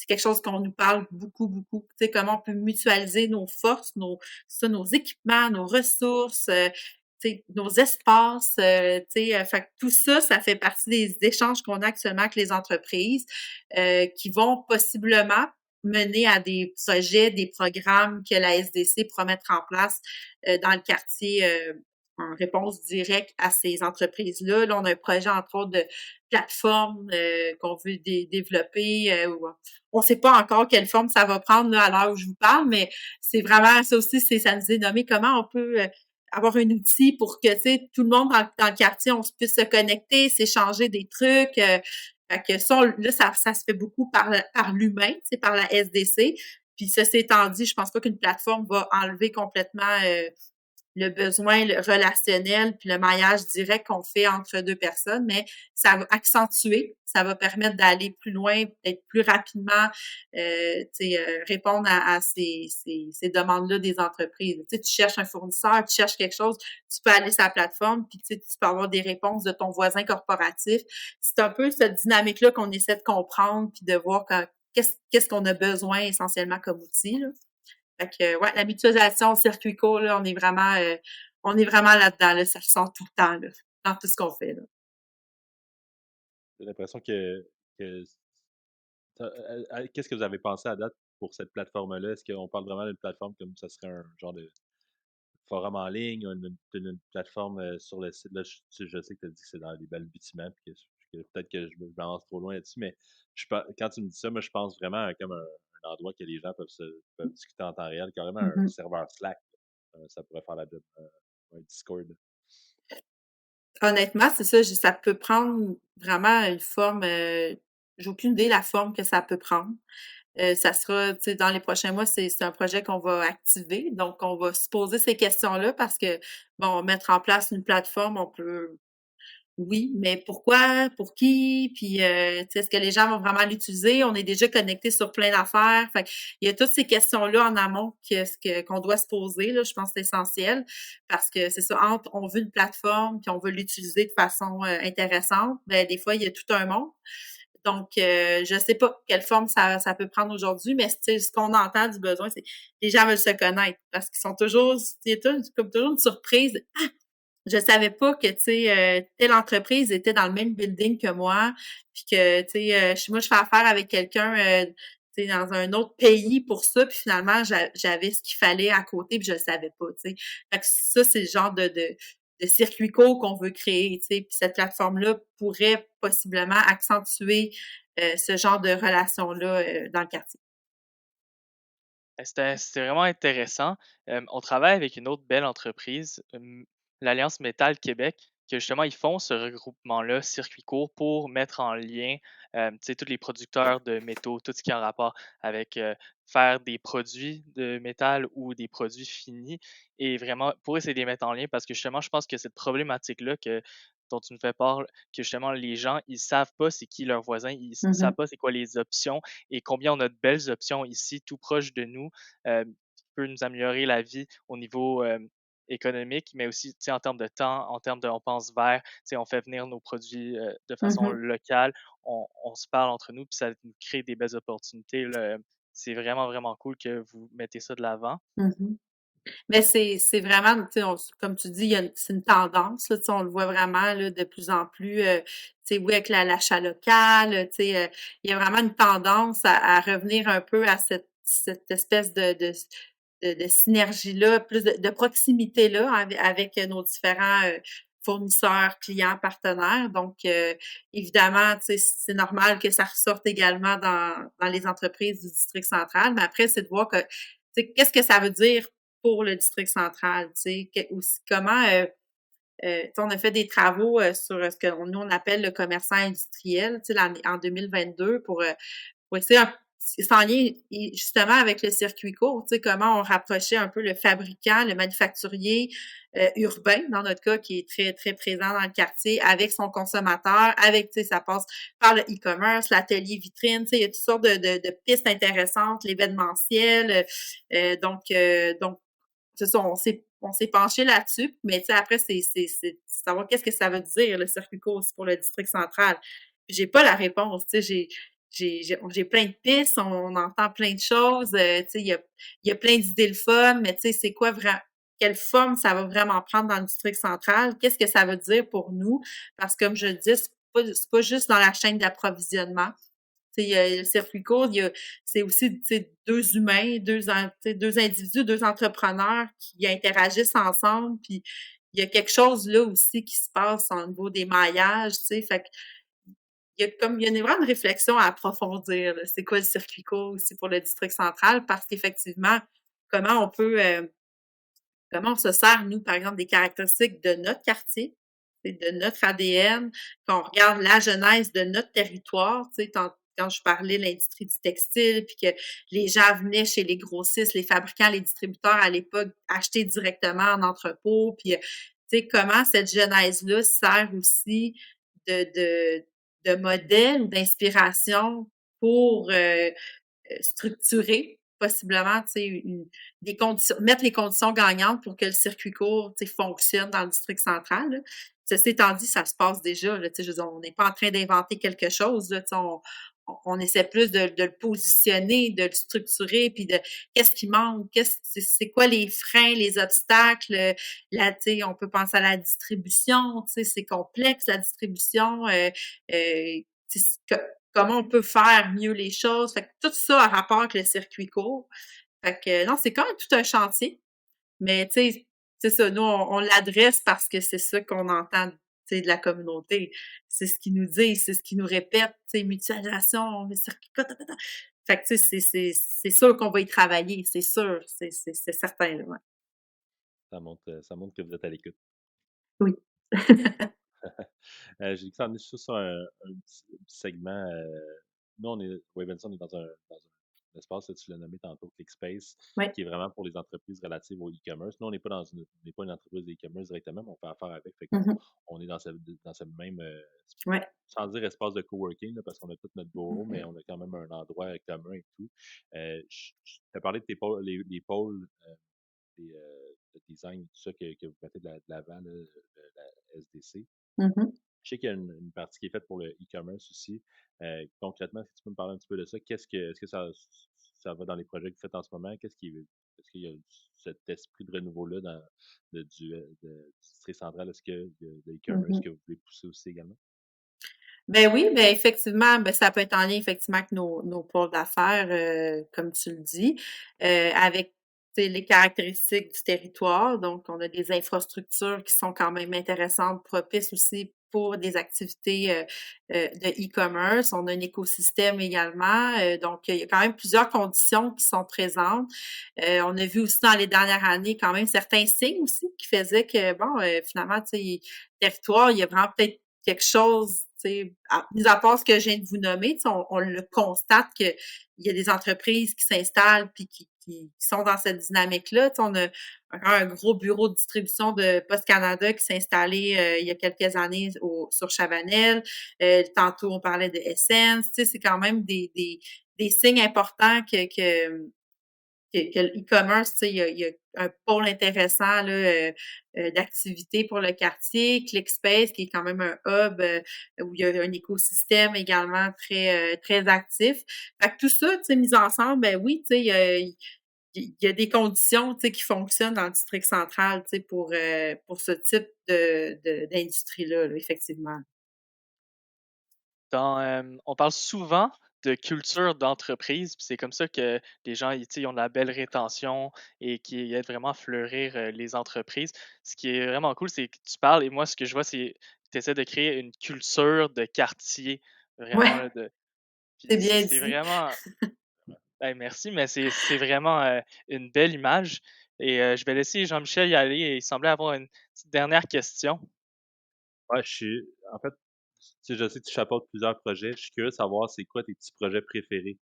quelque chose qu'on nous parle beaucoup, beaucoup. Tu sais, comment on peut mutualiser nos forces, nos équipements, nos ressources, tu sais, nos espaces, tu sais, fait que tout ça, ça fait partie des échanges qu'on a actuellement avec les entreprises, qui vont possiblement mener à des projets, des programmes que la SDC pourra mettre en place dans le quartier en réponse directe à ces entreprises-là. Là, on a un projet, entre autres, de plateforme qu'on veut développer. On ne sait pas encore quelle forme ça va prendre là, à l'heure où je vous parle, mais c'est vraiment, ça aussi, ça nous est nommé comment on peut avoir un outil pour que, tu sais, tout le monde dans le quartier, on puisse se connecter, s'échanger des trucs. Fait que ça, là, ça se fait beaucoup par l'humain, tu sais, par la SDC. Puis ça, c'est étant dit, je pense pas qu'une plateforme va enlever complètement le besoin le relationnel puis le maillage direct qu'on fait entre deux personnes, mais ça va accentuer, ça va permettre d'aller plus loin, peut-être plus rapidement, répondre à ces demandes-là des entreprises. Tu sais, tu cherches un fournisseur, tu cherches quelque chose, tu peux aller sur la plateforme, puis tu sais, tu peux avoir des réponses de ton voisin corporatif. C'est un peu cette dynamique-là qu'on essaie de comprendre puis de voir qu'est-ce qu'on a besoin essentiellement comme outil, là. Fait que, ouais, la mutualisation, le circuit court, là, on est vraiment là-dedans, là, ça ressort tout le temps, là, dans tout ce qu'on fait, là. J'ai l'impression que qu'est-ce que vous avez pensé à date pour cette plateforme-là? Est-ce qu'on parle vraiment d'une plateforme comme ça serait un genre de forum en ligne, une plateforme sur le site? Là, je sais que tu as dit que c'est dans les balbutiements, puis que peut-être que je m'avance trop loin là-dessus, mais quand tu me dis ça, moi, je pense vraiment à comme un endroit que les gens peuvent discuter en temps réel, carrément un Mhm. serveur Slack. Ça pourrait faire la job. Un Discord. Honnêtement, c'est ça, ça peut prendre vraiment une forme, j'ai aucune idée la forme que ça peut prendre. Ça sera, tu sais, dans les prochains mois, c'est un projet qu'on va activer. Donc, on va se poser ces questions-là parce que, bon, mettre en place une plateforme, on peut oui, mais pourquoi? Pour qui? Puis, tu sais, est-ce que les gens vont vraiment l'utiliser? On est déjà connectés sur plein d'affaires. Fait il y a toutes ces questions-là en amont qu'on doit se poser, là. Je pense que c'est essentiel parce que c'est ça, entre on veut une plateforme puis on veut l'utiliser de façon intéressante, ben des fois, il y a tout un monde. Donc, je sais pas quelle forme ça peut prendre aujourd'hui, mais tu sais, ce qu'on entend du besoin, c'est les gens veulent se connaître parce qu'ils sont toujours, il y a comme toujours une surprise. Je savais pas que, tu sais, telle entreprise était dans le même building que moi, puis que, tu sais, moi, je fais affaire avec quelqu'un, tu sais, dans un autre pays pour ça, puis finalement, j'avais ce qu'il fallait à côté, puis je le savais pas, tu sais. Fait que ça, c'est le genre de circuit court qu'on veut créer, tu sais, puis cette plateforme-là pourrait possiblement accentuer ce genre de relation-là dans le quartier. C'était vraiment intéressant. On travaille avec une autre belle entreprise, l'Alliance Métal Québec, que justement, ils font ce regroupement-là, circuit court, pour mettre en lien, tu sais, tous les producteurs de métaux, tout ce qui est en rapport avec, faire des produits de métal ou des produits finis et vraiment pour essayer de les mettre en lien parce que justement, je pense que cette problématique-là dont tu me fais part, que justement les gens, ils savent pas c'est qui leur voisin, ils savent Mhm, pas c'est quoi les options et combien on a de belles options ici, tout proche de nous, qui peut nous améliorer la vie au niveau économique, mais aussi tu sais, en termes de temps, en termes de on pense vert, tu sais, on fait venir nos produits de façon mhm, locale, on se parle entre nous, puis ça nous crée des belles opportunités. Là. C'est vraiment, vraiment cool que vous mettez ça de l'avant. mhm. Mais c'est vraiment, tu sais, comme tu dis, c'est une tendance, là, tu sais, on le voit vraiment là, de plus en plus, tu sais, oui, avec l'achat local, tu sais, il y a vraiment une tendance à revenir un peu à cette espèce de synergie-là, plus de proximité-là avec nos différents fournisseurs, clients, partenaires. Donc, évidemment, tu sais, c'est normal que ça ressorte également dans les entreprises du district central, mais après, c'est de voir que, tu sais, qu'est-ce que ça veut dire pour le district central, tu sais, aussi comment, tu sais, on a fait des travaux sur ce que nous on appelle le commerçant industriel, tu sais, en 2022 pour essayer c'est en lien justement avec le circuit court, tu sais, comment on rapprochait un peu le fabricant, le manufacturier urbain, dans notre cas, qui est très, très présent dans le quartier, avec son consommateur, avec, tu sais, ça passe par le e-commerce, l'atelier vitrine, tu sais, il y a toutes sortes de pistes intéressantes, l'événementiel. Donc, c'est ça, on s'est penché là-dessus, mais tu sais, après, c'est savoir qu'est-ce que ça veut dire, le circuit court aussi pour le district central. J'ai pas la réponse, tu sais, j'ai plein de pistes, on entend plein de choses, tu sais, il y a plein d'idées le fun, mais tu sais, c'est quoi vraiment, quelle forme ça va vraiment prendre dans le district central? Qu'est-ce que ça veut dire pour nous? Parce que comme je le dis, c'est pas juste dans la chaîne d'approvisionnement. Tu sais, il y a le circuit court, c'est aussi, tu sais, deux humains, tu sais, deux individus, deux entrepreneurs qui interagissent ensemble, puis il y a quelque chose là aussi qui se passe au niveau des maillages, tu sais, fait que il y a vraiment une réflexion à approfondir, là. C'est quoi le circuit court aussi pour le district central? Parce qu'effectivement, comment on peut, comment on se sert, nous, par exemple, des caractéristiques de notre quartier, de notre ADN, qu'on regarde la genèse de notre territoire, tu sais, quand je parlais de l'industrie du textile, puis que les gens venaient chez les grossistes, les fabricants, les distributeurs à l'époque acheter directement en entrepôt, puis tu sais, comment cette genèse-là sert aussi de, de, de modèle ou d'inspiration pour structurer possiblement, tu sais, des conditions, mettre les conditions gagnantes pour que le circuit court, tu sais, fonctionne dans le district central, là. Ceci étant dit, ça se passe déjà, là, tu sais, je veux dire, on n'est pas en train d'inventer quelque chose, là, tu sais, on essaie plus de le positionner, de le structurer, puis de qu'est-ce qui manque, c'est quoi les freins, les obstacles, là, tu sais, on peut penser à la distribution, tu sais, c'est complexe la distribution, tu sais, comment on peut faire mieux les choses. Fait que tout ça a rapport avec le circuit court. Fait que non, c'est quand même tout un chantier. Mais tu sais, c'est ça, nous, on l'adresse parce que c'est ça qu'on entend, tu sais, de la communauté. C'est ce qu'ils nous disent, c'est ce qu'ils nous répètent, tu sais, mutualisation, le circuit court, ta. Fait que tu sais, c'est sûr qu'on va y travailler, c'est sûr, c'est certain, là, ouais. Ça montre que vous êtes à l'écoute. Oui. J'ai examiné ça sur un petit segment. Nous, Wavenson, on est dans un espace, tu l'as nommé tantôt, ClickSpace, Ouais. qui est vraiment pour les entreprises relatives au e-commerce. Nous, on n'est pas une entreprise d'e-commerce directement, mais on fait affaire avec. Fait Mhm. on est dans ce même, Ouais. sans dire espace de coworking, là, parce qu'on a tout notre bureau, mais on a quand même un endroit commun et tout. Je t'ai parlé de les pôles de design, tout ça que vous mettez de l'avant, là, la SDC. Mhm. Je sais qu'il y a une partie qui est faite pour le e-commerce aussi. Concrètement, si tu peux me parler un petit peu de ça, est-ce que ça va dans les projets que vous faites en ce moment? Est-ce qu'il y a cet esprit de renouveau-là du district central? Est-ce qu'il y a de l'e-commerce Mhm. que vous voulez pousser aussi également? Ben oui, ben effectivement, ben ça peut être en lien effectivement avec nos pôles d'affaires, comme tu le dis, avec tu sais, les caractéristiques du territoire. Donc, on a des infrastructures qui sont quand même intéressantes, propices aussi pour des activités de e-commerce. On a un écosystème également. Donc, il y a quand même plusieurs conditions qui sont présentes. On a vu aussi dans les dernières années quand même certains signes aussi qui faisaient que, bon, finalement, tu sais, le territoire, il y a vraiment peut-être quelque chose, tu sais, mis à part ce que je viens de vous nommer, tu sais, on le constate qu'il y a des entreprises qui s'installent puis qui sont dans cette dynamique-là. Tu sais, on a un gros bureau de distribution de Post Canada qui s'est installé il y a quelques années sur Chabanel. Tantôt, on parlait de Essence. Tu sais, c'est quand même des signes importants que le e-commerce, tu sais, il y a un pôle intéressant là, d'activités pour le quartier, ClickSpace, qui est quand même un hub où il y a un écosystème également très actif. Fait que tout ça, tu sais, mis ensemble, ben oui, tu sais, il y a des conditions, tu sais, qui fonctionnent dans le district central, tu sais, pour ce type d'industrie-là, là, effectivement. On parle souvent de culture d'entreprise, puis c'est comme ça que les gens, tu sais, ils ont de la belle rétention et qui aident vraiment à fleurir les entreprises. Ce qui est vraiment cool, c'est que tu parles et moi, ce que je vois, c'est que tu essaies de créer une culture de quartier, vraiment, Ouais, là, puis c'est c'est bien c'est dit. vraiment, ben, merci, mais c'est vraiment une belle image. Et je vais laisser Jean-Michel y aller. Il semblait avoir une petite dernière question. Ouais, en fait, sais, je sais que tu chapeautes plusieurs projets. Je suis curieux de savoir c'est quoi tes petits projets préférés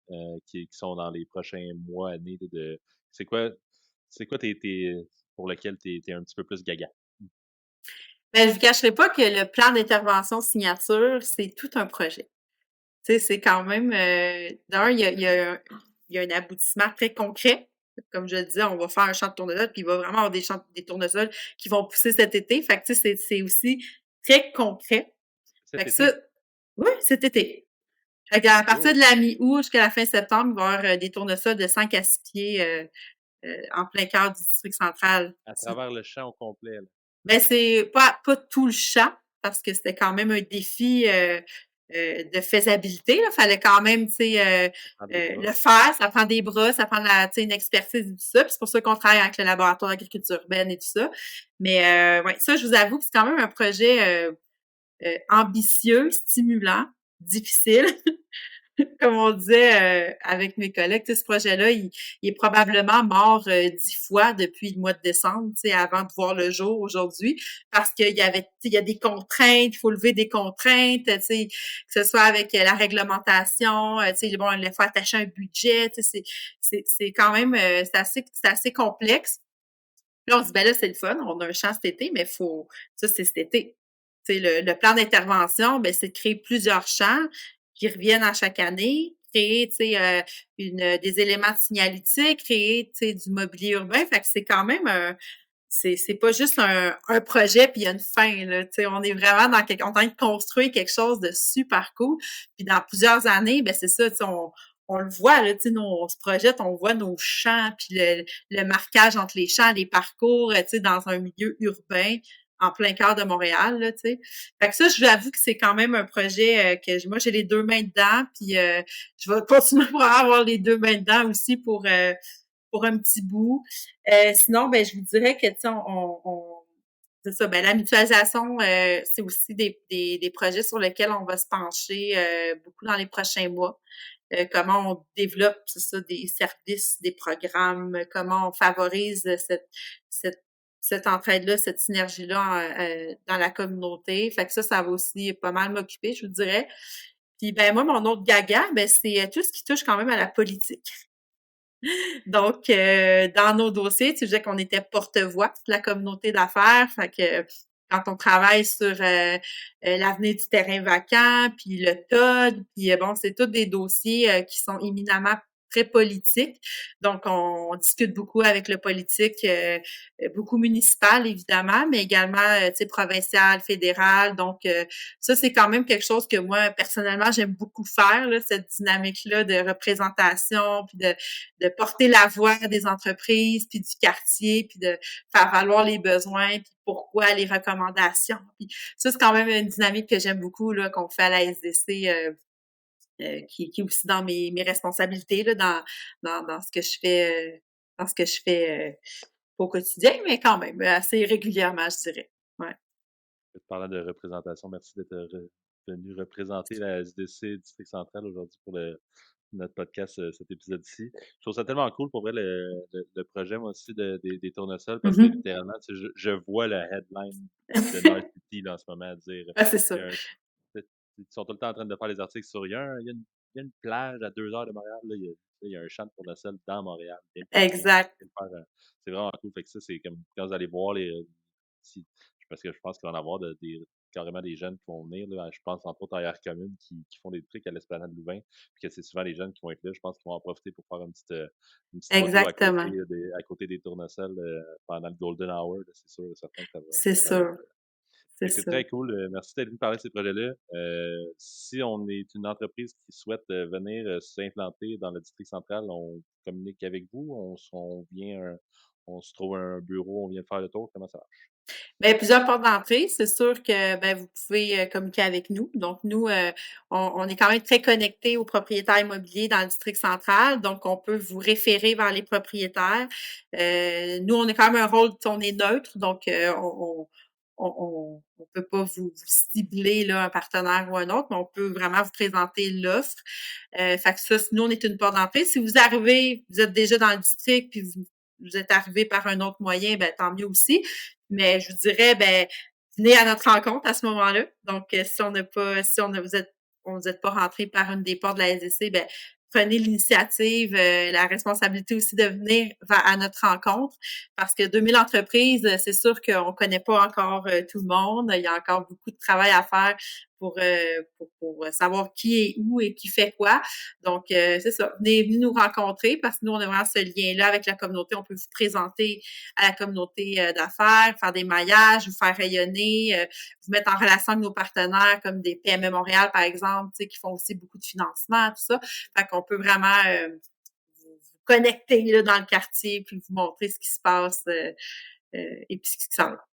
qui sont dans les prochains mois, années c'est quoi pour lequel t'es un petit peu plus gaga? Ben, je vous cacherai pas que le plan d'intervention signature, c'est tout un projet. Tu sais, c'est quand même, d'un, il y a un aboutissement très concret. Comme je le disais, on va faire un champ de tournesol, puis il va vraiment avoir des tournesols qui vont pousser cet été. Fait que, tu sais, c'est aussi très concret. Fait Cet que ça, été? oui, cet été. Fait qu'à partir Cool. de la mi-août jusqu'à la fin septembre, il va y avoir des tournesols de 5 à 6 pieds en plein cœur du district central. À travers le champ au complet, là. Ben, c'est pas tout le champ, parce que c'était quand même un défi de faisabilité. Il fallait quand même, tu sais, Ça prend des bras. le faire. Ça prend des bras, ça prend une expertise et tout ça. Puis c'est pour ça qu'on travaille avec le laboratoire d'agriculture urbaine et tout ça. Mais ouais, ça, je vous avoue que c'est quand même un projet ambitieux, stimulant, difficile. Comme on disait avec mes collègues, ce projet-là, il est probablement mort 10 fois depuis le mois de décembre, avant de voir le jour aujourd'hui, parce qu'il y avait, il y a des contraintes, il faut lever des contraintes, que ce soit avec la réglementation, bon, il faut attacher un budget, c'est quand même, c'est assez complexe. Là, on se dit, ben là, c'est le fun, on a un champ cet été, mais ça, c'est cet été. Le plan d'intervention, ben, c'est de créer plusieurs champs qui reviennent à chaque année, créer, des éléments de signalétique, créer, du mobilier urbain. Fait que c'est quand même c'est pas juste un projet puis il y a une fin, là. On est vraiment on est en train de construire quelque chose de super cool. Puis dans plusieurs années, ben c'est ça, on le voit, là, on se projette, on voit nos champs, puis le marquage entre les champs, les parcours, dans un milieu urbain, en plein cœur de Montréal, là, tu sais. Fait que ça, je vous avoue que c'est quand même un projet moi, j'ai les deux mains dedans, puis je vais continuer pour avoir les deux mains dedans aussi pour un petit bout. Sinon, ben, je vous dirais que, tu sais, c'est ça, ben, la mutualisation, c'est aussi des projets sur lesquels on va se pencher beaucoup dans les prochains mois. Comment on développe, c'est ça, des services, des programmes, comment on favorise cette entraide-là, cette synergie-là dans la communauté. Fait que ça va aussi pas mal m'occuper, je vous dirais. Puis ben moi, mon autre gaga, ben c'est tout ce qui touche quand même à la politique. Donc, dans nos dossiers, tu disais qu'on était porte-voix de la communauté d'affaires. Fait que quand on travaille sur l'avenir du terrain vacant, puis le TOD, puis bon, c'est tous des dossiers qui sont éminemment très politiques. Donc, on discute beaucoup avec le politique, beaucoup municipal, évidemment, mais également, tu sais, provincial, fédéral. Donc, ça, c'est quand même quelque chose que moi, personnellement, j'aime beaucoup faire, là, cette dynamique-là de représentation, puis de porter la voix des entreprises, puis du quartier, puis de faire valoir les besoins, puis pourquoi les recommandations. Puis ça, c'est quand même une dynamique que j'aime beaucoup, là, qu'on fait à la SDC, qui est aussi dans mes responsabilités, là, dans ce que je fais, dans ce que je fais au quotidien, mais quand même, assez régulièrement, je dirais. Ouais. Parlant de représentation, merci d'être venu représenter la SDC District Central aujourd'hui pour notre podcast, cet épisode-ci. Je trouve ça tellement cool pour vrai le projet, moi aussi, des tournesols, parce que Mm-hmm. littéralement, tu sais, je vois le headline de North City là, en ce moment à dire Ah, c'est il ça. y a ils sont tout le temps en train de faire des articles sur il y a une plage à 2 heures de Montréal, là, il y a un champ de tournesol dans Montréal. Exact. C'est vraiment cool. Fait que ça, c'est comme quand vous allez voir si- parce que je pense qu'il va en avoir carrément des jeunes qui vont venir. Là. Je pense entre autres à Air Commune qui font des trucs à l'Esplanade Louvain. Puis que c'est souvent les jeunes qui vont être là. Je pense qu'ils vont en profiter pour faire une petite photo Exactement. à côté des tournesols pendant le Golden Hour. Là, c'est sûr et certain que C'est ça va être. sûr. C'est Fait que c'est ça. très cool. Merci d'être venu parler de ces projets-là. Si on est une entreprise qui souhaite venir s'implanter dans le district central, on communique avec vous. On se trouve un bureau, on vient faire le tour. Comment ça marche? Bien, plusieurs portes d'entrée. C'est sûr que ben, vous pouvez communiquer avec nous. Donc, nous, on est quand même très connectés aux propriétaires immobiliers dans le district central. Donc, on peut vous référer vers les propriétaires. Nous, on est quand même un rôle, on est neutre. Donc, on peut pas vous cibler là, un partenaire ou un autre, mais on peut vraiment vous présenter l'offre. Fait que ça, nous, on est une porte d'entrée. Si vous arrivez, vous êtes déjà dans le district, puis vous êtes arrivé par un autre moyen, ben tant mieux aussi. Mais je vous dirais, ben venez à notre rencontre à ce moment-là. Donc, si vous êtes pas rentré par une des portes de la SDC, ben prenez l'initiative, la responsabilité aussi de venir à notre rencontre, parce que 2000 entreprises, c'est sûr qu'on connaît pas encore tout le monde. Il y a encore beaucoup de travail à faire pour savoir qui est où et qui fait quoi. Donc, c'est ça. Venez nous rencontrer, parce que nous, on a vraiment ce lien-là avec la communauté. On peut vous présenter à la communauté d'affaires, faire des maillages, vous faire rayonner, vous mettre en relation avec nos partenaires comme des PME Montréal, par exemple, qui font aussi beaucoup de financement, tout ça. Fait qu'on peut vraiment vous connecter là, dans le quartier puis vous montrer ce qui se passe et puis ce qui s'en va.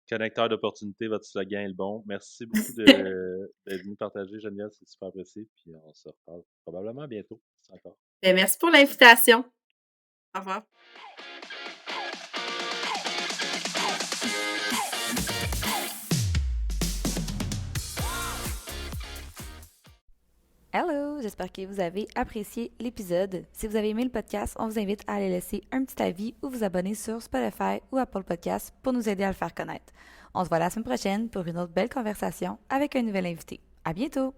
Connecteur d'opportunités, votre slogan est le bon. Merci beaucoup d'être venu partager, Geneviève, c'est super apprécié. Puis on se reparle probablement bientôt. Merci encore. Merci pour l'invitation. Au revoir. Hello, j'espère que vous avez apprécié l'épisode. Si vous avez aimé le podcast, on vous invite à aller laisser un petit avis ou vous abonner sur Spotify ou Apple Podcasts pour nous aider à le faire connaître. On se voit la semaine prochaine pour une autre belle conversation avec un nouvel invité. À bientôt!